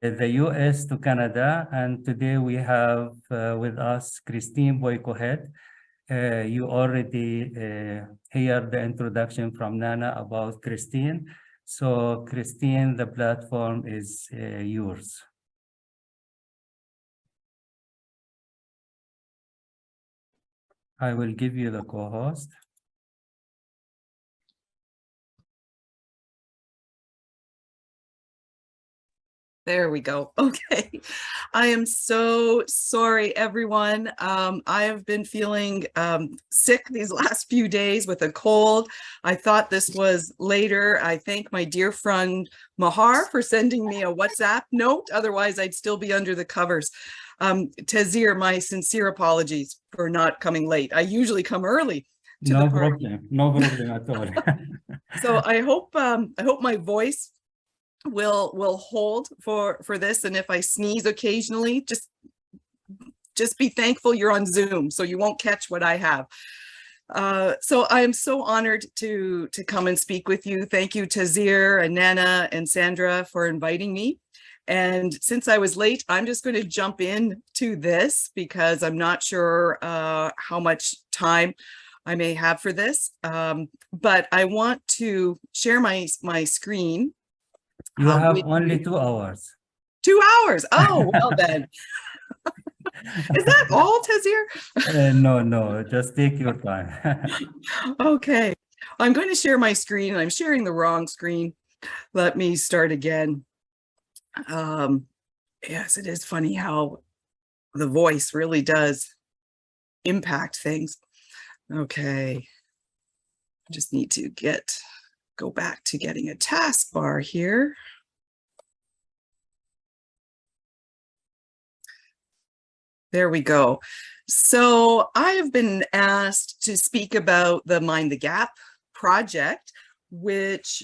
the US to Canada. And today we have with us Christine Boyko-Head. You already heard the introduction from Nana about Christine. So Christine, the platform is yours. I will give you the co-host. There we go. Okay. I am so sorry, everyone. I have been feeling sick these last few days with a cold. I thought this was later. I thank my dear friend Mahar for sending me a WhatsApp note. Otherwise, I'd still be under the covers. Tazir, my sincere apologies for not coming late. I usually come early. No problem. No problem at all. So I hope my voice will hold for this, and if I sneeze occasionally, just be thankful you're on Zoom, so you won't catch what I have. So I am so honored to come and speak with you. Thank you, Tazir and Nana and Sandra, for inviting me. And since I was late, I'm just going to jump in to this because I'm not sure how much time I may have for this. But I want to share my screen. You have only 2 hours. 2 hours. Oh, well then. Is that all, Tazir? No, just take your time. Okay. I'm going to share my screen. I'm sharing the wrong screen. Let me start again. Yes, it is funny how the voice really does impact things. Okay. Just need to go back to getting a taskbar here. There we go. So I have been asked to speak about the Mind the Gap project, which,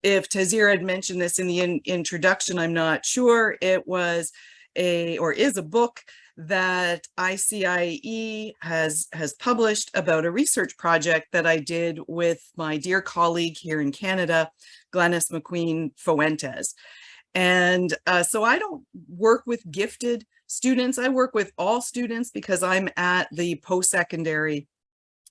if Tazir had mentioned this in the introduction, I'm not sure. It was is a book that ICIE has published about a research project that I did with my dear colleague here in Canada, Glenys McQueen Fuentes. And so I don't work with gifted students. I work with all students because I'm at the post-secondary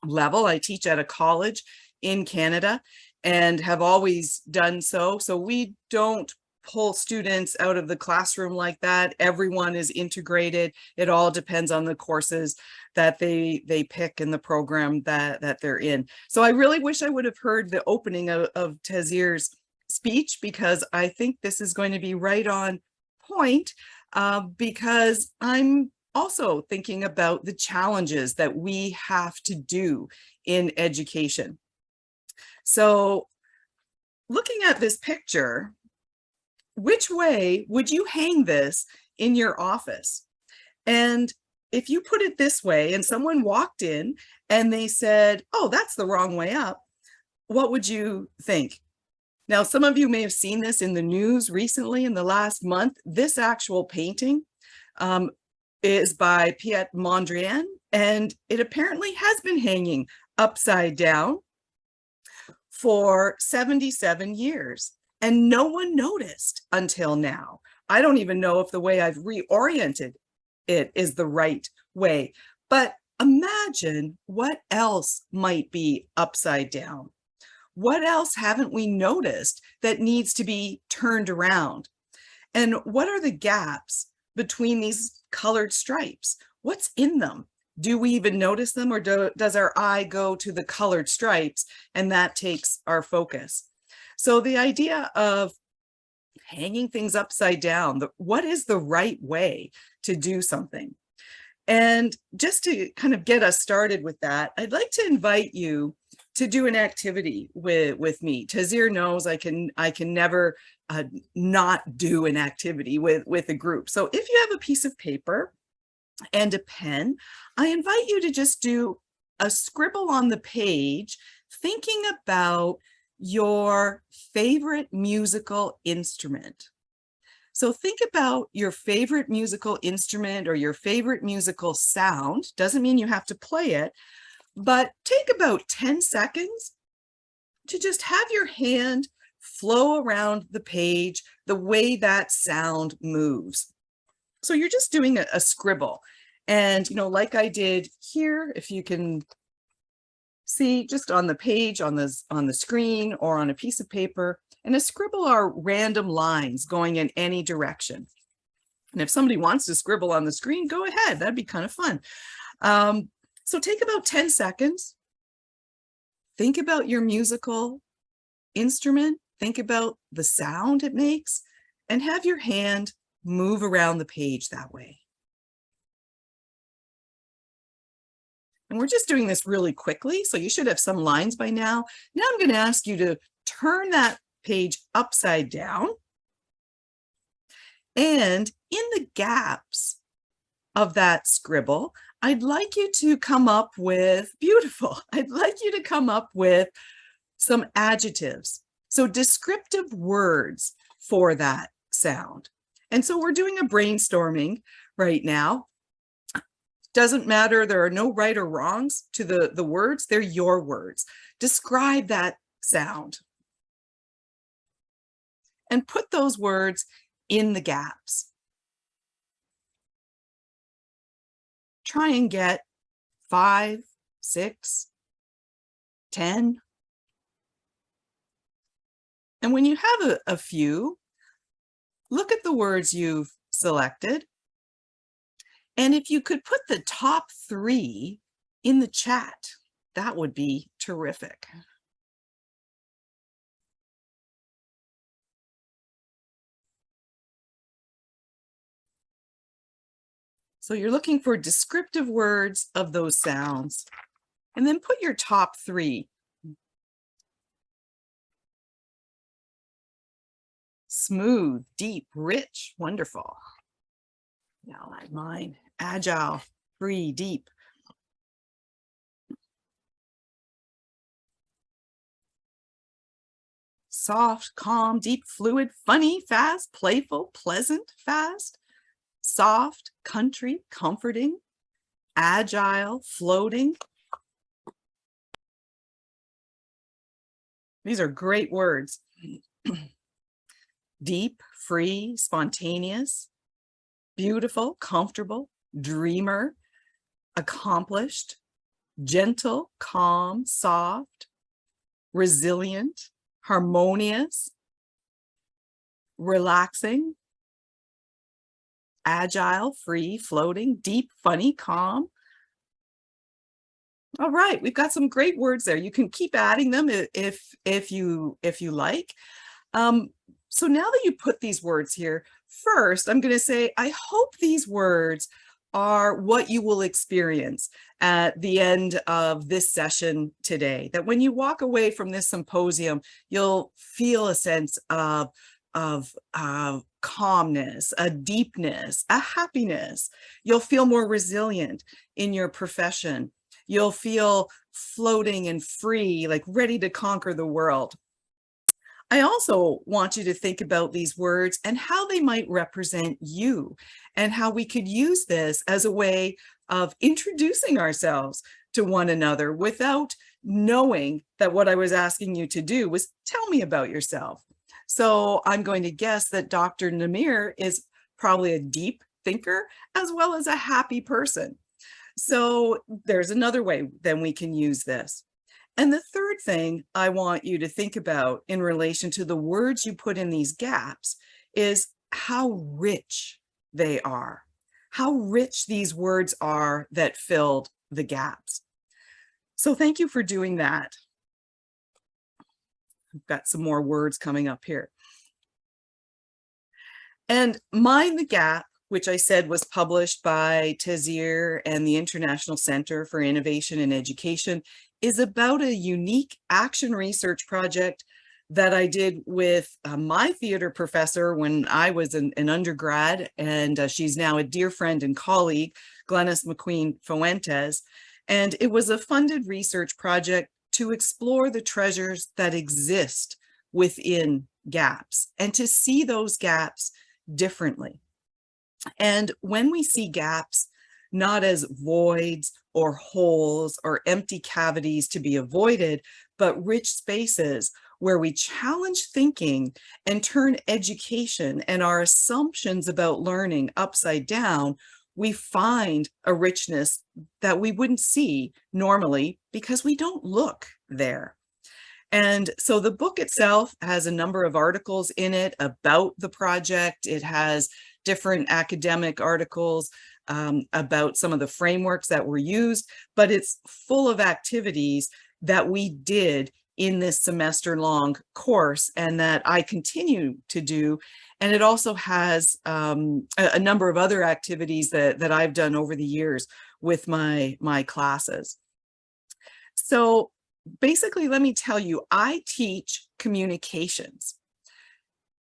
level. I teach at a college in Canada and have always done so. So we don't pull students out of the classroom like that. Everyone is integrated. It all depends on the courses that they pick in the program that they're in. So I really wish I would have heard the opening of Tazir's speech, because I think this is going to be right on point, because I'm also thinking about the challenges that we have to do in education. So looking at this picture, which way would you hang this in your office? And if you put it this way and someone walked in and they said, oh, that's the wrong way up, what would you think? Now, some of you may have seen this in the news recently in the last month. This actual painting is by Piet Mondrian, and it apparently has been hanging upside down for 77 years, and no one noticed until now. I don't even know if the way I've reoriented it is the right way, but imagine what else might be upside down. What else haven't we noticed that needs to be turned around? And what are the gaps between these colored stripes? What's in them? Do we even notice them, or does our eye go to the colored stripes and that takes our focus? So the idea of hanging things upside down, what is the right way to do something? And just to kind of get us started with that, I'd like to invite you to do an activity with me. Tazir knows I can never not do an activity with a group. So if you have a piece of paper and a pen, I invite you to just do a scribble on the page, thinking about your favorite musical instrument. So think about your favorite musical instrument or your favorite musical sound. Doesn't mean you have to play it, but take about 10 seconds to just have your hand flow around the page the way that sound moves. So you're just doing a scribble. And, you know, like I did here, if you can see just on the page, on the screen or on a piece of paper, and a scribble are random lines going in any direction. And if somebody wants to scribble on the screen, go ahead. That'd be kind of fun. So take about 10 seconds. Think about your musical instrument. Think about the sound it makes and have your hand move around the page that way. And we're just doing this really quickly, so you should have some lines by now. Now I'm going to ask you to turn that page upside down. And in the gaps of that scribble, I'd like you to come up with, beautiful, I'd like you to come up with some adjectives. So descriptive words for that sound. And so we're doing a brainstorming right now. Doesn't matter, there are no right or wrongs to the words, they're your words. Describe that sound. And put those words in the gaps. Try and get 5, 6, 10. And when you have a few, look at the words you've selected. And if you could put the top 3 in the chat, that would be terrific. So you're looking for descriptive words of those sounds, and then put your top 3. Smooth, deep, rich, wonderful. Now I like mine. Agile, free, deep. Soft, calm, deep, fluid, funny, fast, playful, pleasant, fast. Soft, country, comforting, agile, floating. These are great words. Deep, free, spontaneous, beautiful, comfortable, dreamer, accomplished, gentle, calm, soft, resilient, harmonious, relaxing, agile, free, floating, deep, funny, calm. All right, we've got some great words there. You can keep adding them if you like. So now that you put these words here, first, I'm going to say, I hope these words are what you will experience at the end of this session today. That when you walk away from this symposium, you'll feel a sense of calmness, a deepness, a happiness. You'll feel more resilient in your profession. You'll feel floating and free, like ready to conquer the world. I also want you to think about these words and how they might represent you, and how we could use this as a way of introducing ourselves to one another without knowing that what I was asking you to do was tell me about yourself. So I'm going to guess that Dr. Namir is probably a deep thinker as well as a happy person. So there's another way then we can use this. And the third thing I want you to think about in relation to the words you put in these gaps is how rich they are, how rich these words are that filled the gaps. So thank you for doing that. I've got some more words coming up here. And Mind the Gap, which I said was published by Tazir and the International Center for Innovation in Education, is about a unique action research project that I did with my theater professor when I was an undergrad, and she's now a dear friend and colleague, Glenys McQueen Fuentes. And it was a funded research project to explore the treasures that exist within gaps and to see those gaps differently. And when we see gaps, not as voids or holes or empty cavities to be avoided, but rich spaces where we challenge thinking and turn education and our assumptions about learning upside down, we find a richness that we wouldn't see normally because we don't look there. And so the book itself has a number of articles in it about the project. It has different academic articles about some of the frameworks that were used, but it's full of activities that we did in this semester-long course and that I continue to do. And it also has a number of other activities that I've done over the years with my classes. So basically, let me tell you, I teach communications.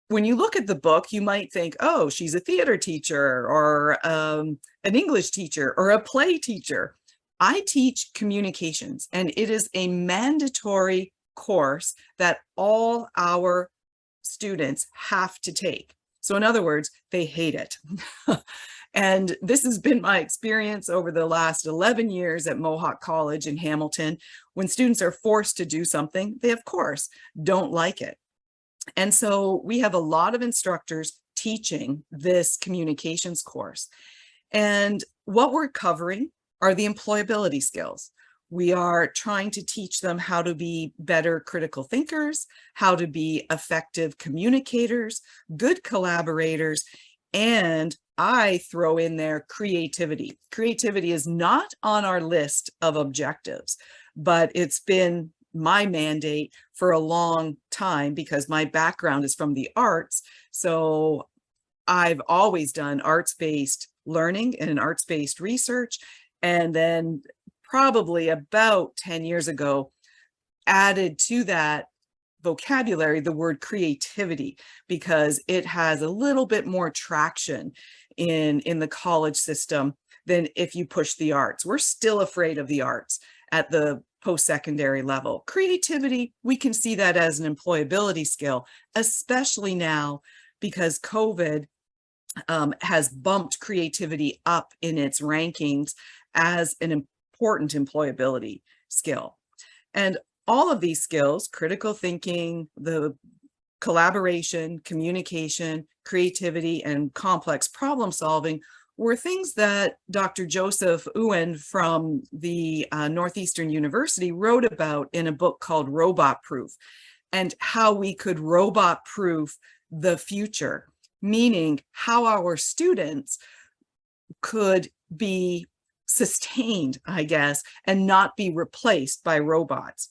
When you look at the book, you might think, oh, she's a theater teacher or an English teacher or a play teacher. I teach communications, and it is a mandatory course that all our students have to take. So in other words, they hate it. And this has been my experience over the last 11 years at Mohawk College in Hamilton. When students are forced to do something, they of course don't like it. And so we have a lot of instructors teaching this communications course. And what we're covering are the employability skills. We are trying to teach them how to be better critical thinkers, how to be effective communicators, good collaborators, and I throw in there creativity. Creativity is not on our list of objectives, but it's been my mandate for a long time because my background is from the arts. So I've always done arts-based learning and arts-based research. And then probably about 10 years ago, added to that vocabulary the word creativity because it has a little bit more traction in the college system than if you push the arts. We're still afraid of the arts at the post-secondary level. Creativity, we can see that as an employability skill, especially now because COVID has bumped creativity up in its rankings as an important employability skill. And all of these skills, critical thinking, the collaboration, communication, creativity, and complex problem solving were things that Dr. Joseph Ewen from the Northeastern University wrote about in a book called Robot Proof, and how we could robot proof the future, meaning how our students could be sustained, I guess, and not be replaced by robots.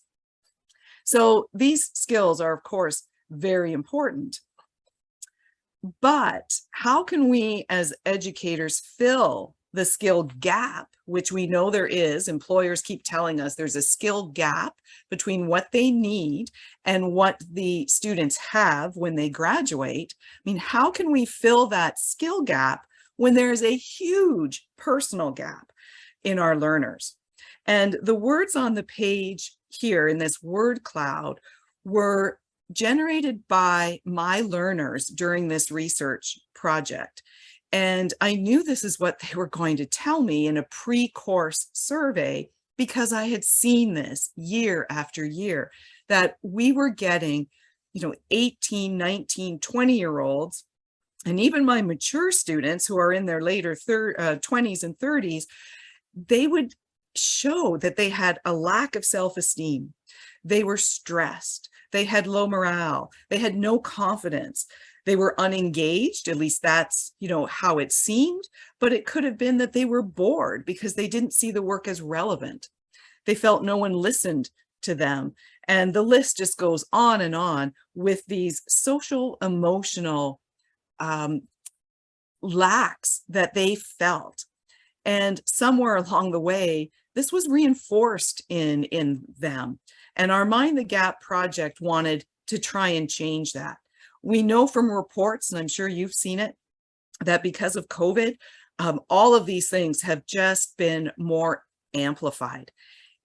So these skills are, of course, very important. But how can we as educators fill the skill gap, which we know there is? Employers keep telling us there's a skill gap between what they need and what the students have when they graduate. I mean, how can we fill that skill gap when there's a huge personal gap in our learners? And the words on the page here in this word cloud were generated by my learners during this research project. And I knew this is what they were going to tell me in a pre-course survey because I had seen this year after year, that we were getting, 18, 19, 20-year-olds, and even my mature students who are in their later 20s and 30s, they would show that they had a lack of self-esteem. They were stressed. They had low morale. They had no confidence. They were unengaged. At least that's, how it seemed, but it could have been that they were bored because they didn't see the work as relevant. They felt no one listened to them. And the list just goes on with these social, emotional lacks that they felt. And somewhere along the way, this was reinforced in them. And our Mind the Gap project wanted to try and change that. We know from reports, and I'm sure you've seen it, that because of COVID, all of these things have just been more amplified.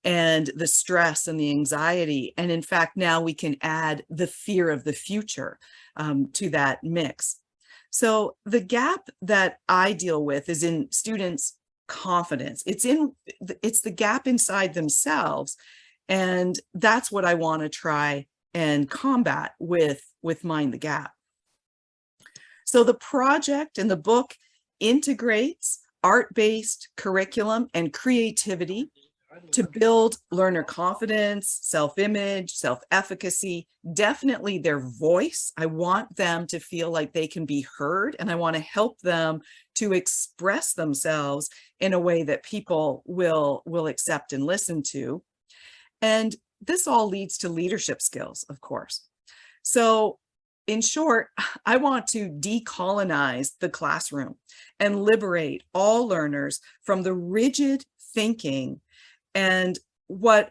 And the stress and the anxiety. And in fact, now we can add the fear of the future to that mix. So the gap that I deal with is in students' confidence. It's the gap inside themselves. And that's what I want to try and combat with Mind the Gap. So the project and the book integrates art-based curriculum and creativity to build learner confidence, self-image, self-efficacy, definitely their voice. I want them to feel like they can be heard, and I want to help them to express themselves in a way that people will accept and listen to. And this all leads to leadership skills, of course. So in short, I want to decolonize the classroom and liberate all learners from the rigid thinking. And what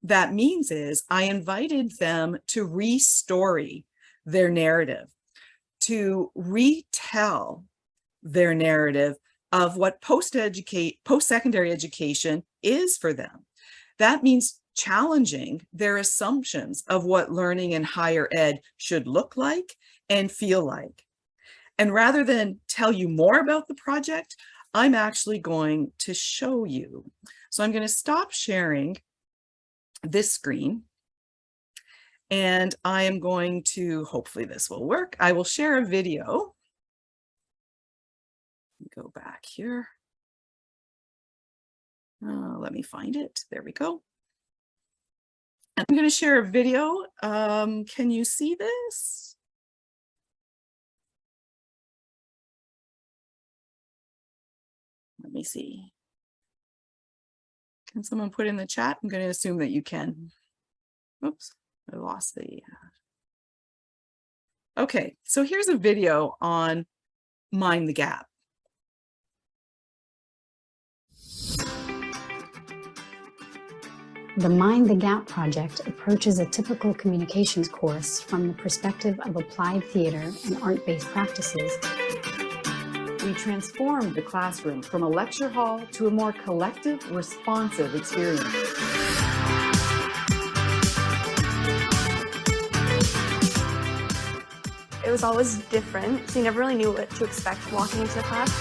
that means is I invited them to re-story their narrative, to retell their narrative of what post-secondary education is for them. That means challenging their assumptions of what learning in higher ed should look like and feel like. And rather than tell you more about the project, I'm actually going to show you. So I'm going to stop sharing this screen, and I am going to, hopefully this will work. I will share a video. Go back here. Let me find it. There we go. And I'm going to share a video. Can you see this? Let me see. Can someone put in the chat? I'm going to assume that you can. Oops, I lost the. Okay, so here's a video on Mind the Gap. The Mind the Gap project approaches a typical communications course from the perspective of applied theater and art-based practices. We transformed the classroom from a lecture hall to a more collective, responsive experience. It was always different, so you never really knew what to expect walking into the class.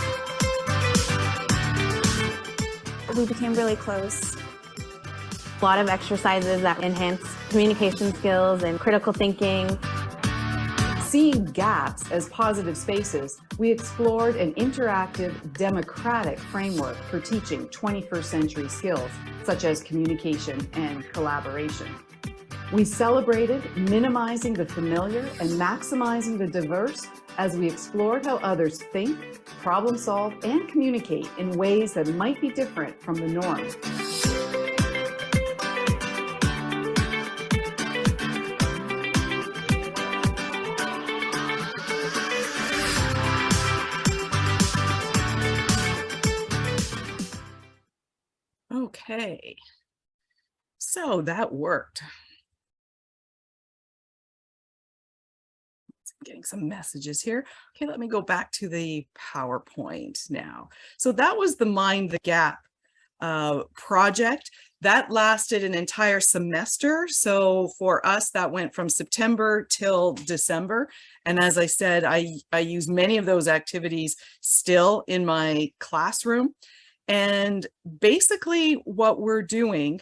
We became really close. A lot of exercises that enhance communication skills and critical thinking. Seeing gaps as positive spaces, we explored an interactive, democratic framework for teaching 21st century skills, such as communication and collaboration. We celebrated minimizing the familiar and maximizing the diverse as we explored how others think, problem solve, and communicate in ways that might be different from the norm. Okay, so that worked. I'm getting some messages here. Okay, let me go back to the PowerPoint now. So that was the Mind the Gap project. That lasted an entire semester. So for us, that went from September till December. And as I said, I use many of those activities still in my classroom. And basically what we're doing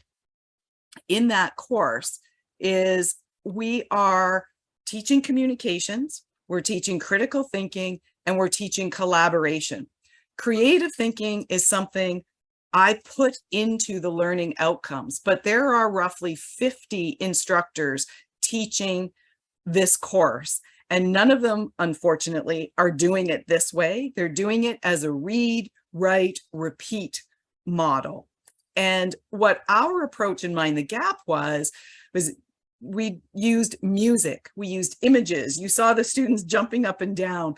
in that course is we are teaching communications, we're teaching critical thinking, and we're teaching collaboration. Creative thinking is something I put into the learning outcomes, but there are roughly 50 instructors teaching this course, and none of them, unfortunately, are doing it this way. They're doing it as a read, write, repeat model. And what our approach in Mind the Gap was we used music, we used images. You saw the students jumping up and down.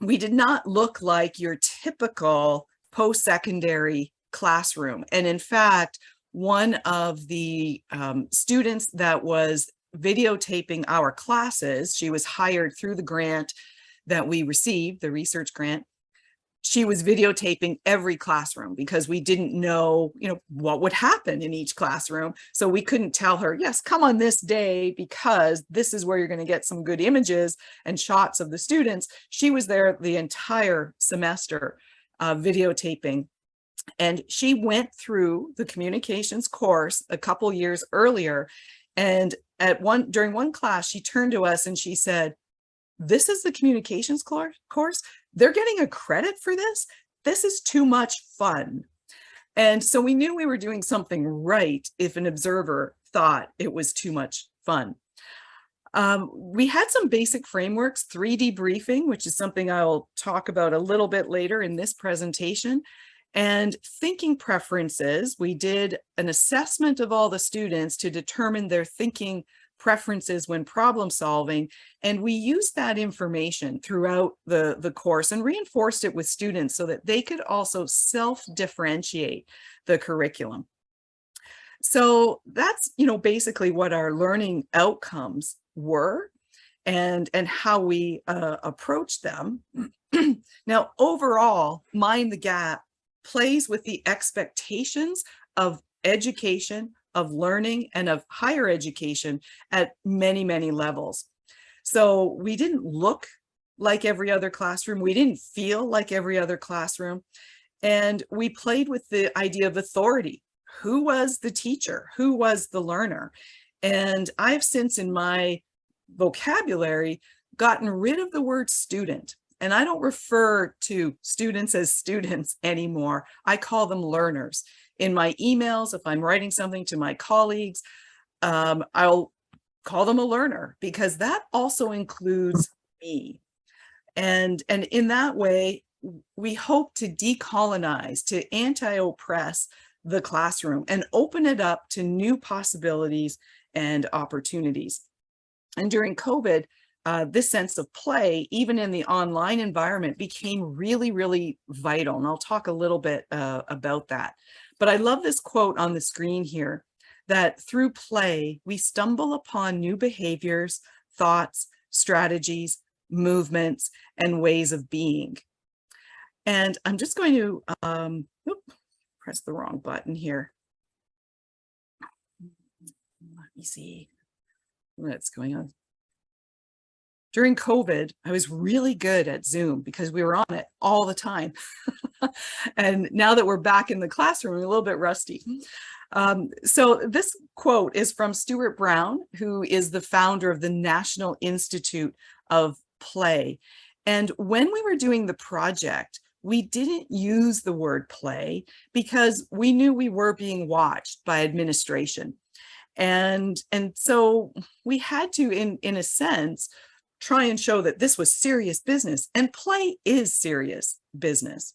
We did not look like your typical post-secondary classroom. And in fact, one of the students that was videotaping our classes, she was hired through the grant that we received, the research grant. She was videotaping every classroom because we didn't know, what would happen in each classroom. So we couldn't tell her, yes, come on this day because this is where you're going to get some good images and shots of the students. She was there the entire semester videotaping. And she went through the communications course a couple years earlier. And during one class, she turned to us and she said, "This is the communications course. They're getting a credit for this. This is too much fun." And so we knew we were doing something right if an observer thought it was too much fun. We had some basic frameworks, 3D briefing, which is something I'll talk about a little bit later in this presentation, and thinking preferences. We did an assessment of all the students to determine their thinking preferences when problem solving, and we used that information throughout the course and reinforced it with students so that they could also self-differentiate the curriculum. So that's, basically what our learning outcomes were and how we approach them. Now, overall, Mind the Gap plays with the expectations of education, of learning, and of higher education at many, many levels. So we didn't look like every other classroom. We didn't feel like every other classroom. And we played with the idea of authority. Who was the teacher? Who was the learner? And I've since in my vocabulary gotten rid of the word student. And I don't refer to students as students anymore. I call them learners. In my emails, if I'm writing something to my colleagues, I'll call them a learner because that also includes me. And in that way, we hope to decolonize, to anti-oppress the classroom and open it up to new possibilities and opportunities. And during COVID, this sense of play, even in the online environment, became really, really vital. And I'll talk a little bit about that. But I love this quote on the screen here, that through play, we stumble upon new behaviors, thoughts, strategies, movements, and ways of being. And I'm just going to press the wrong button here. Let me see what's going on. During COVID, I was really good at Zoom because we were on it all the time. And now that we're back in the classroom, we're a little bit rusty. So this quote is from Stuart Brown, who is the founder of the National Institute of Play. And when we were doing the project, we didn't use the word play because we knew we were being watched by administration. And so we had to, in a sense, try and show that this was serious business, and play is serious business.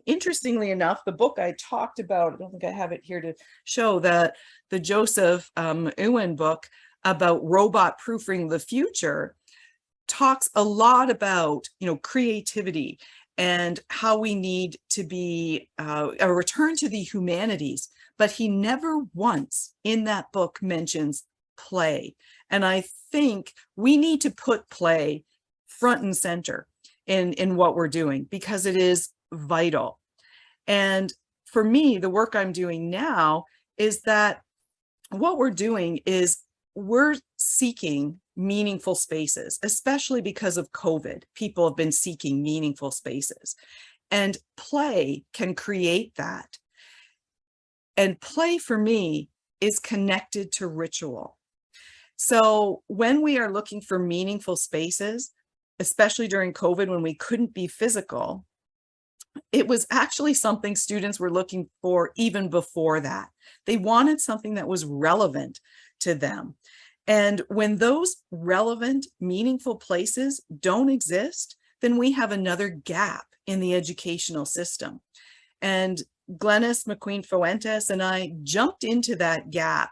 Interestingly enough, the book I talked about, I don't think I have it here to show, that the Joseph Ewan book about robot proofing the future talks a lot about, creativity and how we need to be a return to the humanities. But he never once in that book mentions play. And I think we need to put play front and center in what we're doing because it is vital. And for me, the work I'm doing now is that what we're doing is we're seeking meaningful spaces, especially because of COVID. People have been seeking meaningful spaces, and play can create that. And play for me is connected to ritual. So when we are looking for meaningful spaces, especially during COVID when we couldn't be physical, it was actually something students were looking for even before that. They wanted something that was relevant to them. And when those relevant, meaningful places don't exist, then we have another gap in the educational system. And Glenys McQueen-Fuentes and I jumped into that gap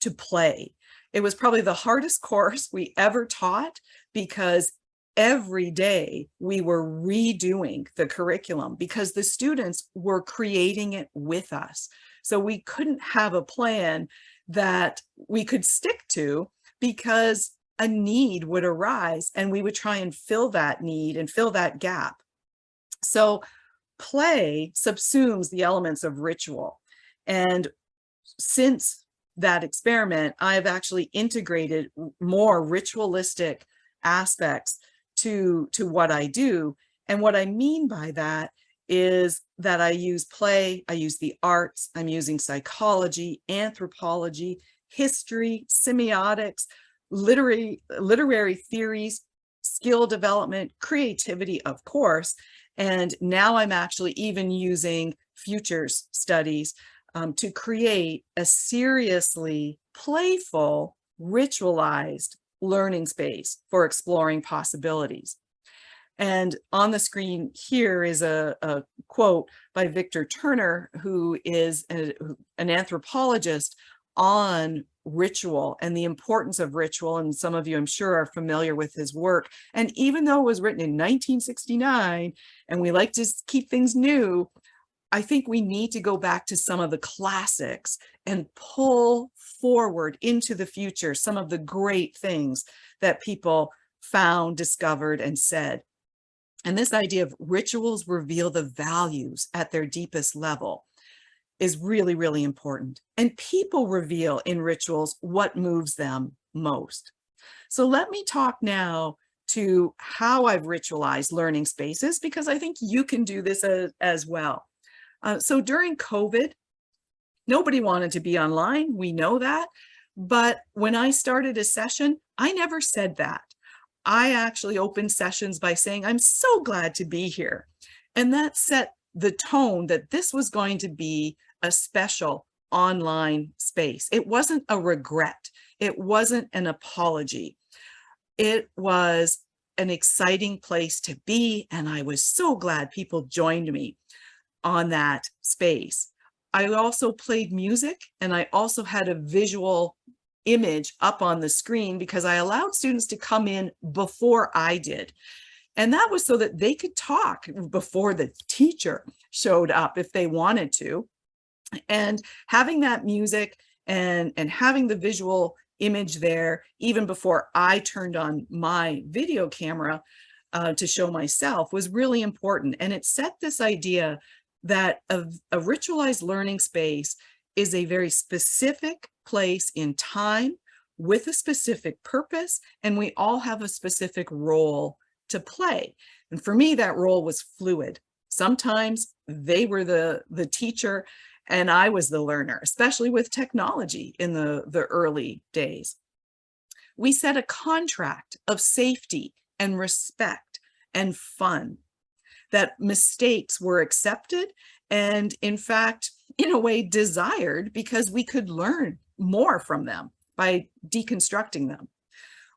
to play. It was probably the hardest course we ever taught because every day we were redoing the curriculum because the students were creating it with us. So we couldn't have a plan that we could stick to because a need would arise and we would try and fill that need and fill that gap. So play subsumes the elements of ritual. And since that experiment, I've actually integrated more ritualistic aspects to what I do. And what I mean by that is that I use play, I use the arts, I'm using psychology, anthropology, history, semiotics, literary theories, skill development, creativity, of course. And now I'm actually even using futures studies to create a seriously playful, ritualized learning space for exploring possibilities. And on the screen here is a quote by Victor Turner, who is an anthropologist on ritual and the importance of ritual. And some of you, I'm sure, are familiar with his work. And even though it was written in 1969, and we like to keep things new, I think we need to go back to some of the classics and pull forward into the future some of the great things that people found, discovered, and said. And this idea of rituals reveal the values at their deepest level is really, really important. And people reveal in rituals what moves them most. So let me talk now to how I've ritualized learning spaces, because I think you can do this as well. So during COVID, nobody wanted to be online. We know that. But when I started a session, I never said that. I actually opened sessions by saying, I'm so glad to be here. And that set the tone that this was going to be a special online space. It wasn't a regret. It wasn't an apology. It was an exciting place to be. And I was so glad people joined me on that space. I also played music, and I also had a visual image up on the screen because I allowed students to come in before I did. And that was so that they could talk before the teacher showed up if they wanted to. And having that music and having the visual image there, even before I turned on my video camera to show myself, was really important. And it set this idea that a ritualized learning space is a very specific place in time with a specific purpose, and we all have a specific role to play. And for me, that role was fluid. Sometimes they were the teacher and I was the learner, especially with technology in the early days. We set a contract of safety and respect and fun, that mistakes were accepted and, in fact, in a way desired, because we could learn more from them by deconstructing them.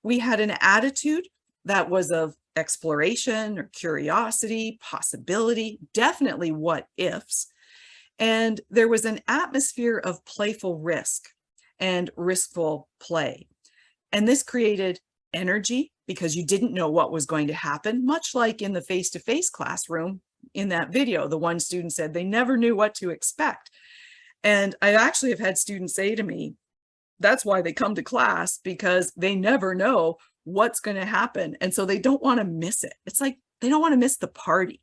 We had an attitude that was of exploration or curiosity, possibility, definitely what ifs. And there was an atmosphere of playful risk and riskful play. And this created energy because you didn't know what was going to happen, much like in the face-to-face classroom in that video. The one student said they never knew what to expect. And I actually have had students say to me, that's why they come to class, because they never know what's going to happen. And so they don't want to miss it. It's like they don't want to miss the party.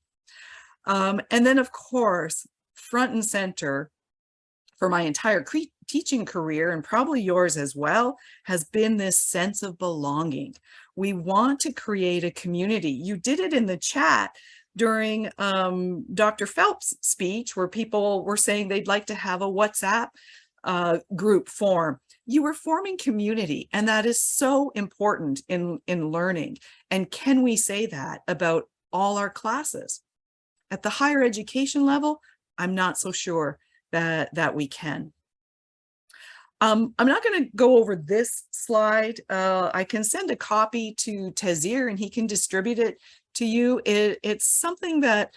And then, of course, front and center for my entire teaching career, and probably yours as well, has been this sense of belonging. We want to create a community. You did it in the chat during Dr. Phelps' speech, where people were saying they'd like to have a WhatsApp group form. You were forming community, and that is so important in learning. And can we say that about all our classes? At the higher education level, I'm not so sure that we can. I'm not going to go over this slide. I can send a copy to Tazir and he can distribute it to you. It's something that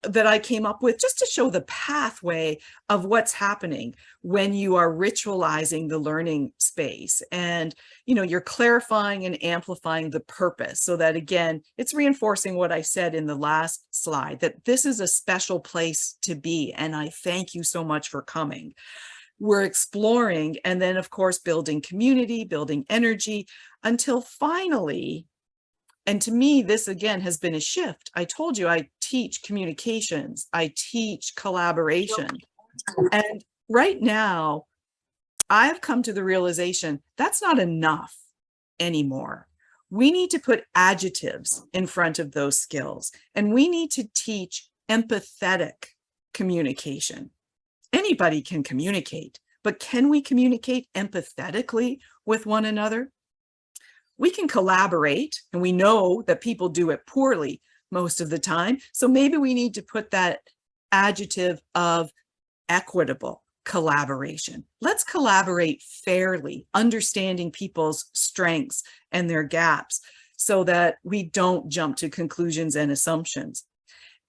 that I came up with just to show the pathway of what's happening when you are ritualizing the learning space. And, you know, you're clarifying and amplifying the purpose so that, again, it's reinforcing what I said in the last slide, that this is a special place to be. And I thank you so much for coming. We're exploring and then, of course, building community, building energy until finally, and to me, this again has been a shift. I told you I teach communications, I teach collaboration. And right now, I've come to the realization that's not enough anymore. We need to put adjectives in front of those skills, and we need to teach empathetic communication. Anybody can communicate, but can we communicate empathetically with one another? We can collaborate, and we know that people do it poorly most of the time. So maybe we need to put that adjective of equitable collaboration. Let's collaborate fairly, understanding people's strengths and their gaps so that we don't jump to conclusions and assumptions.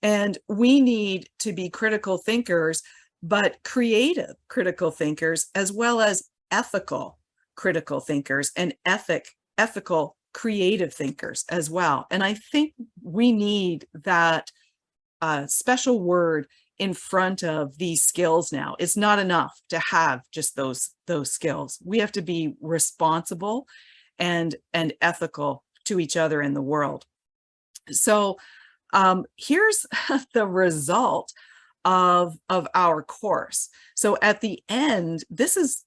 And we need to be critical thinkers, but creative critical thinkers, as well as ethical critical thinkers and ethical creative thinkers as well. And I think we need that special word in front of these skills now. It's not enough to have just those skills. We have to be responsible and ethical to each other in the world. So here's the result of our course. So at the end, this is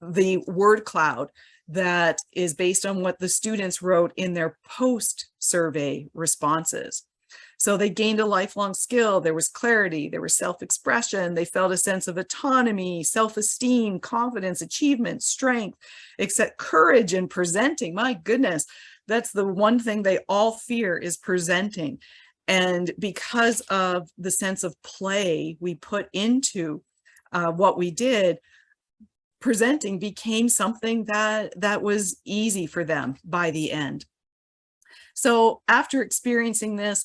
the word cloud that is based on what the students wrote in their post-survey responses. So they gained a lifelong skill, there was clarity, there was self-expression, they felt a sense of autonomy, self-esteem, confidence, achievement, strength, except courage in presenting. My goodness, that's the one thing they all fear is presenting. And because of the sense of play we put into what we did, presenting became something that was easy for them by the end. So after experiencing this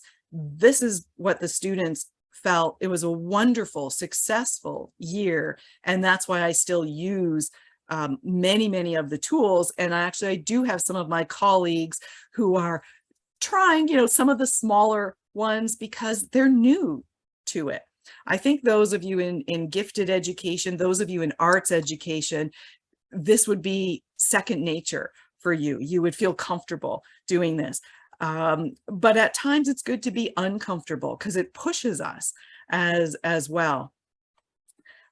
is what the students felt. It was a wonderful, successful year. And that's why I still use many of the tools. And I do have some of my colleagues who are trying, some of the smaller ones because they're new to it. I think those of you in gifted education, those of you in arts education, this would be second nature for you. You would feel comfortable doing this. But at times it's good to be uncomfortable because it pushes us as well.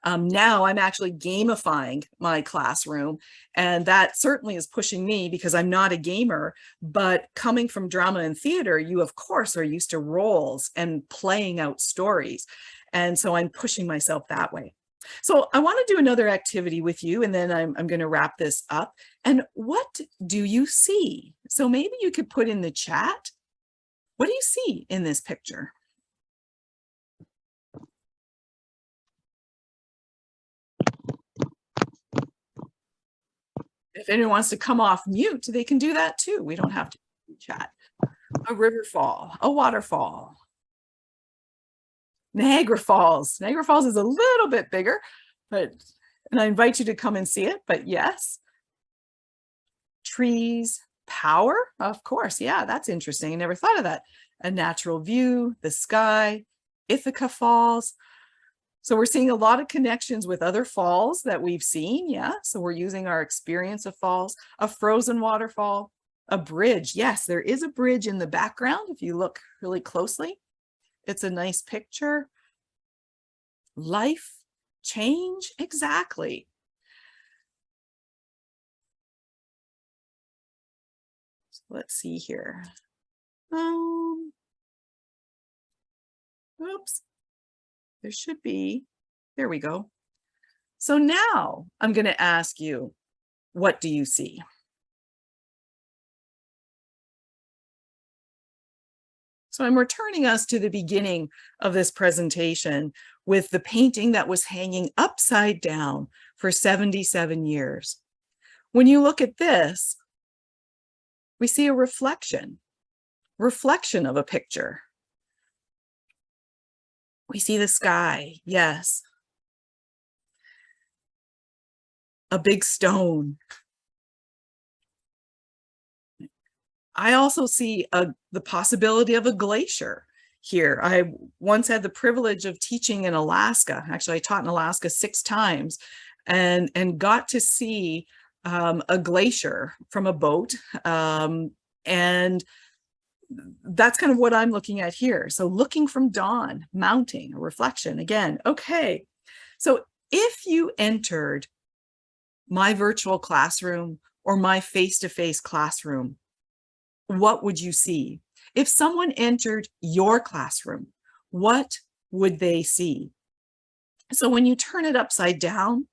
Now I'm actually gamifying my classroom, and that certainly is pushing me because I'm not a gamer, but coming from drama and theater, you of course are used to roles and playing out stories. And so I'm pushing myself that way. So I want to do another activity with you, and then I'm going to wrap this up. And what do you see? So maybe you could put in the chat, what do you see in this picture? If anyone wants to come off mute, they can do that too. We don't have to chat. A river fall, a waterfall. Niagara Falls. Niagara Falls is a little bit bigger, and I invite you to come and see it, but yes. Trees, power, of course. Yeah, that's interesting. I never thought of that. A natural view, the sky, Ithaca Falls. So we're seeing a lot of connections with other falls that we've seen. Yeah, so we're using our experience of falls, a frozen waterfall, a bridge. Yes, there is a bridge in the background if you look really closely. It's a nice picture. Life, change, exactly. So let's see here. Oops. There should be, there we go. So now I'm going to ask you, what do you see? So I'm returning us to the beginning of this presentation with the painting that was hanging upside down for 77 years. When you look at this, we see a reflection of a picture. We see the sky, yes. A big stone. I also see the possibility of a glacier here. I once had the privilege of teaching in Alaska. Actually, I taught in Alaska 6 times and got to see a glacier from a boat. And that's kind of what I'm looking at here. So looking from dawn, mounting, a reflection again. Okay, so if you entered my virtual classroom or my face-to-face classroom, what would you see? If someone entered your classroom, what would they see? So when you turn it upside down,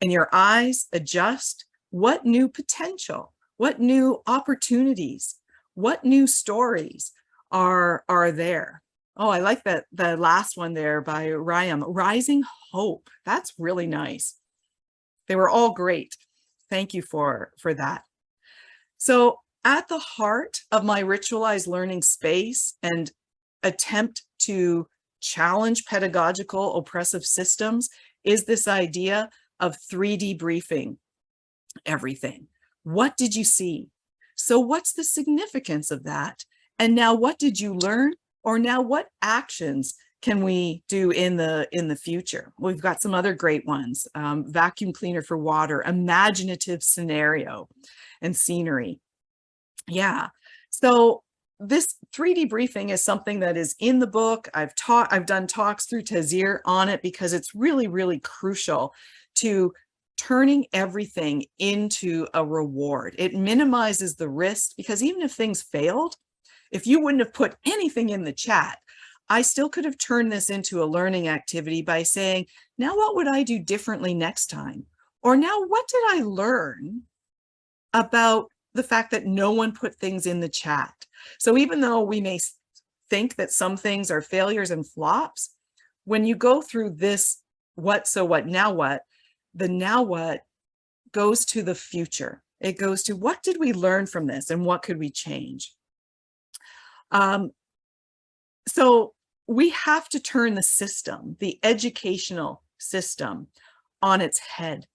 and your eyes adjust, what new potential, what new opportunities, what new stories are there? Oh, I like that, the last one there by Ryam, Rising Hope. That's really nice. They were all great. Thank you for that. So at the heart of my ritualized learning space and attempt to challenge pedagogical oppressive systems is this idea of 3D briefing everything. What did you see? So what's the significance of that? And now what did you learn? Or now what actions can we do in the future? We've got some other great ones. Vacuum cleaner for water, imaginative scenario and scenery. Yeah, so this 3D briefing is something that is in the book. I've done talks through Tazir on it because it's really, really crucial to turning everything into a reward. It minimizes the risk because even if things failed, if you wouldn't have put anything in the chat, I still could have turned this into a learning activity by saying, now what would I do differently next time? Or now what did I learn about the fact that no one put things in the chat? So even though we may think that some things are failures and flops, when you go through this, what, so what, now what, the now what goes to the future. It goes to what did we learn from this and what could we change? So we have to turn the system, the educational system, on its head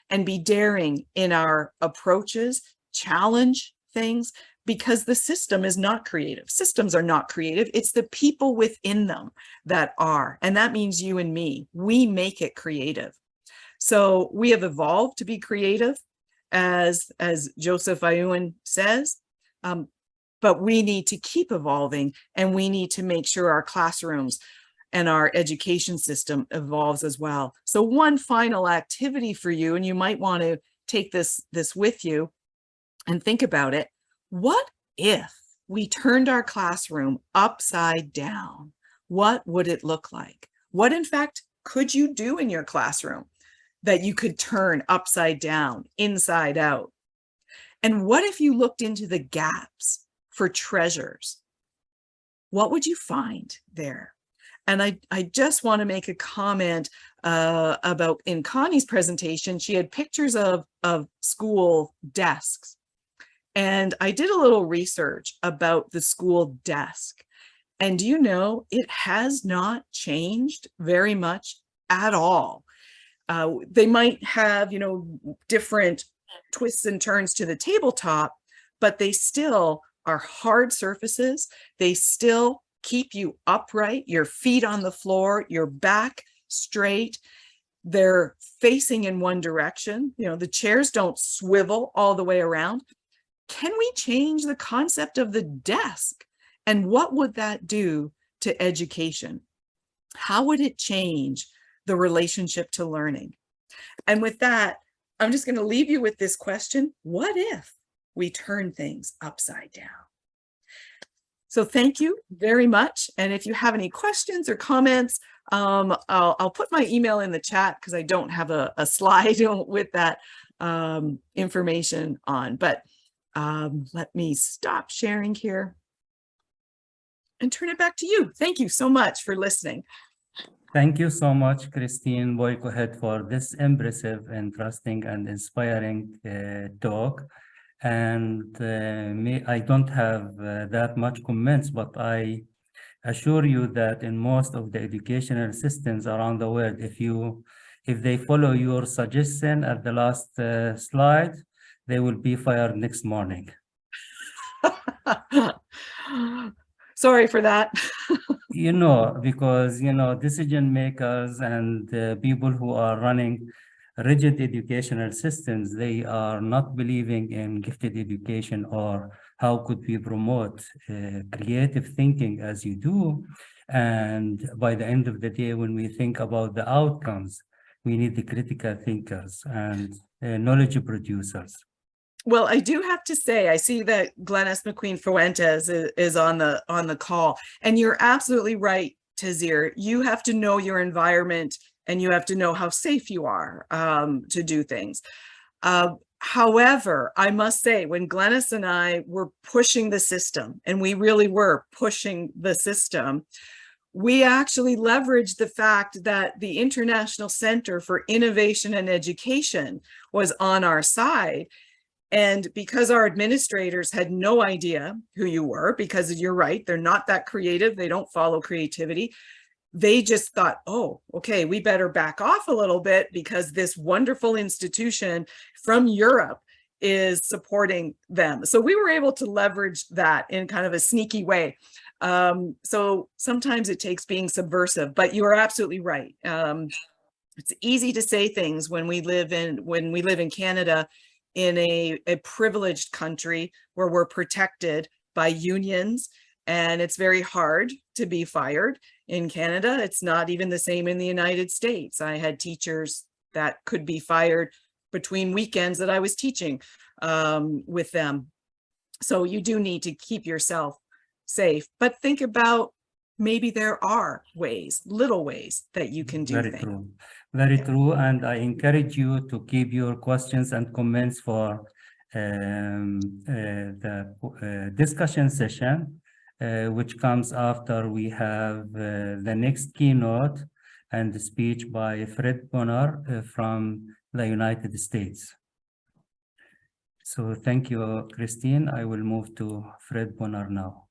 and be daring in our approaches, challenge things, because the system is not creative. Systems are not creative. It's the people within them that are, and that means you and me. We make it creative. So we have evolved to be creative, as Joseph Ayuan says, but we need to keep evolving, and we need to make sure our classrooms and our education system evolves as well. So one final activity for you, and you might want to take this with you and think about it. What if we turned our classroom upside down? What would it look like? What, in fact, could you do in your classroom that you could turn upside down, inside out? And what if you looked into the gaps for treasures? What would you find there? And I just want to make a comment about, in Connie's presentation, she had pictures of school desks. And I did a little research about the school desk. And do you know, it has not changed very much at all. They might have, different twists and turns to the tabletop, but they still are hard surfaces. They still keep you upright, your feet on the floor, your back straight. They're facing in one direction. The chairs don't swivel all the way around. Can we change the concept of the desk? And what would that do to education? How would it change the relationship to learning? And with that, I'm just going to leave you with this question. What if we turn things upside down? So thank you very much. And if you have any questions or comments, I'll put my email in the chat because I don't have a slide with that information on. But let me stop sharing here and turn it back to you. Thank you so much for listening. Thank you so much, Christine Boyko-Head, for this impressive, interesting, and inspiring talk. And I don't have that much comments, but I assure you that in most of the educational systems around the world, if they follow your suggestion at the last slide, they will be fired next morning. Sorry for that. Because, decision makers and people who are running rigid educational systems, they are not believing in gifted education or how could we promote creative thinking as you do. And by the end of the day, when we think about the outcomes, we need the critical thinkers and knowledge producers. Well, I do have to say, I see that Glenys McQueen Fuentes is on the call, and you're absolutely right, Tazir. You have to know your environment and you have to know how safe you are to do things. However, I must say, when Glennis and I were pushing the system, and we really were pushing the system, we actually leveraged the fact that the International Center for Innovation and Education was on our side. And because our administrators had no idea who you were, because you're right, they're not that creative, they don't follow creativity, they just thought, oh, okay, we better back off a little bit because this wonderful institution from Europe is supporting them. So we were able to leverage that in kind of a sneaky way. So sometimes it takes being subversive, but you are absolutely right. It's easy to say things when we live in Canada, in a privileged country where we're protected by unions, and it's very hard to be fired in Canada. It's not even the same in the United States. I had teachers that could be fired between weekends that I was teaching with them. So you do need to keep yourself safe, but think about maybe there are ways, little ways that you can do things. True. Very true. And I encourage you to keep your questions and comments for the discussion session, which comes after we have the next keynote and the speech by Fred Bonner from the United States. So thank you, Christine. I will move to Fred Bonner now.